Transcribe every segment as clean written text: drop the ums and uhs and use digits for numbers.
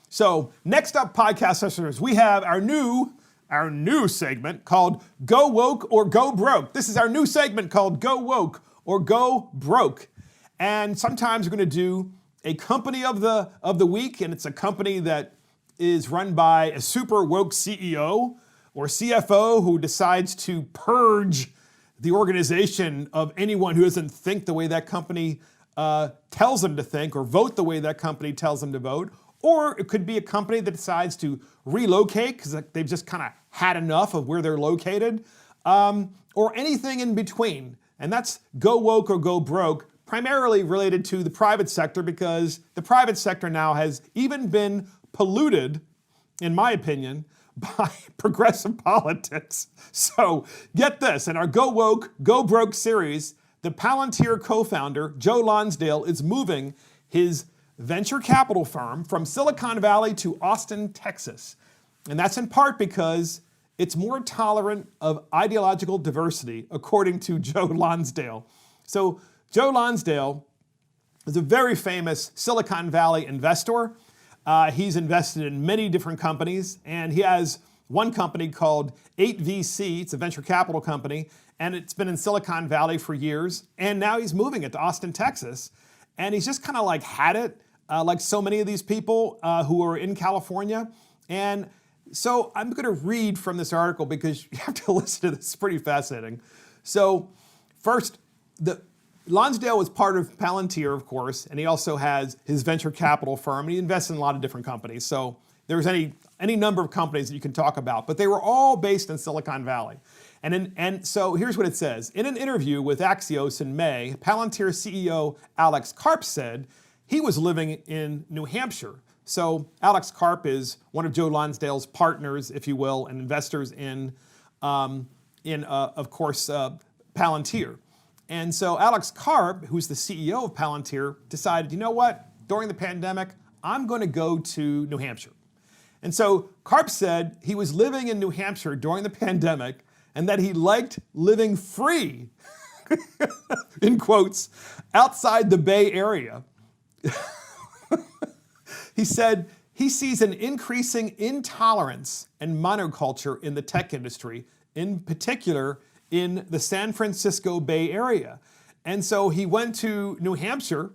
So next up, podcast listeners, we have our new segment called Go Woke or Go Broke. This is our new segment called Go Woke or Go Broke. And sometimes we're going to do a company of the week, and it's a company that is run by a super woke CEO or CFO who decides to purge the organization of anyone who doesn't think the way that company tells them to think or vote the way that company tells them to vote. Or it could be a company that decides to relocate because they've just kind of had enough of where they're located, or anything in between. And that's Go Woke or Go Broke, primarily related to the private sector, because the private sector now has even been polluted, in my opinion, by progressive politics. So get this, in our Go Woke, Go Broke series, the Palantir co-founder, Joe Lonsdale, is moving his venture capital firm from Silicon Valley to Austin, Texas. And that's in part because it's more tolerant of ideological diversity, according to Joe Lonsdale. So Joe Lonsdale is a very famous Silicon Valley investor. He's invested in many different companies, and he has one company called 8VC. It's a venture capital company, and it's been in Silicon Valley for years. And now he's moving it to Austin, Texas. And he's just kind of like had it, like so many of these people who are in California. And so I'm going to read from this article because you have to listen to this. It's pretty fascinating. So first, Lonsdale was part of Palantir, of course, and he also has his venture capital firm, and he invests in a lot of different companies. So there's any number of companies that you can talk about, but they were all based in Silicon Valley. And so here's what it says. In an interview with Axios in May, Palantir CEO Alex Karp said he was living in New Hampshire. So Alex Karp is one of Joe Lonsdale's partners, if you will, and investors in of course, Palantir. And so Alex Karp, who's the CEO of Palantir, decided, you know what, during the pandemic, I'm going to go to New Hampshire. And so Karp said he was living in New Hampshire during the pandemic and that he liked living free, in quotes, outside the Bay Area. He said he sees an increasing intolerance and monoculture in the tech industry, in particular in the San Francisco Bay Area. And so he went to New Hampshire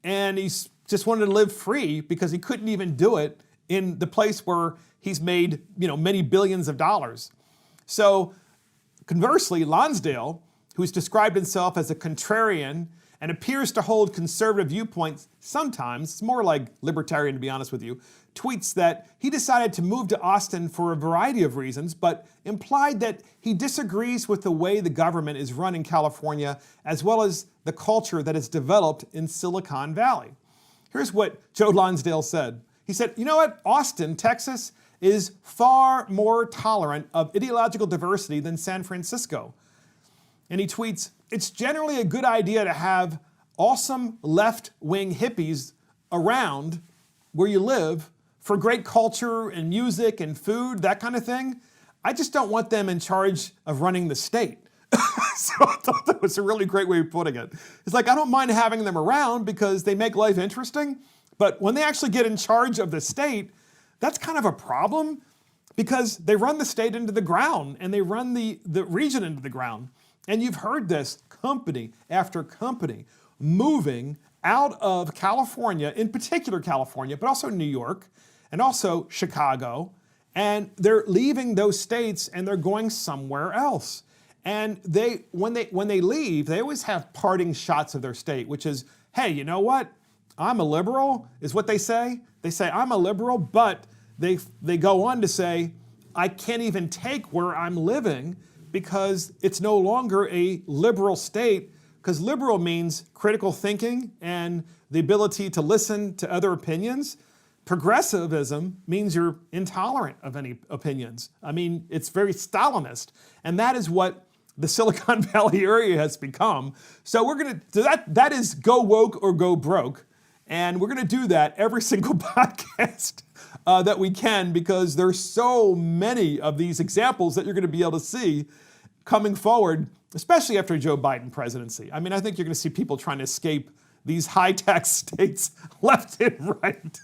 and he just wanted to live free because he couldn't even do it in the place where he's made, many billions of dollars. So conversely, Lonsdale, who's described himself as a contrarian and appears to hold conservative viewpoints sometimes, it's more like libertarian to be honest with you, tweets that he decided to move to Austin for a variety of reasons, but implied that he disagrees with the way the government is run in California, as well as the culture that has developed in Silicon Valley. Here's what Joe Lonsdale said. He said, you know what, Austin, Texas is far more tolerant of ideological diversity than San Francisco. And he tweets, it's generally a good idea to have awesome left-wing hippies around where you live for great culture and music and food, that kind of thing. I just don't want them in charge of running the state. So I thought that was a really great way of putting it. It's like, I don't mind having them around because they make life interesting, but when they actually get in charge of the state, that's kind of a problem because they run the state into the ground and they run the region into the ground. And you've heard this company after company moving out of California, in particular California, but also New York and also Chicago. And they're leaving those states and they're going somewhere else. And when they leave, they always have parting shots of their state, which is, hey, you know what? I'm a liberal, is what they say. They say, I'm a liberal, but they go on to say, I can't even take where I'm living because it's no longer a liberal state, because liberal means critical thinking and the ability to listen to other opinions. Progressivism means you're intolerant of any opinions. I mean, it's very Stalinist. And that is what the Silicon Valley area has become. So that is Go Woke or Go Broke. And we're gonna do that every single podcast that we can, because there's so many of these examples that you're gonna be able to see coming forward, especially after Joe Biden presidency. I mean, I think you're gonna see people trying to escape these high-tax states left and right.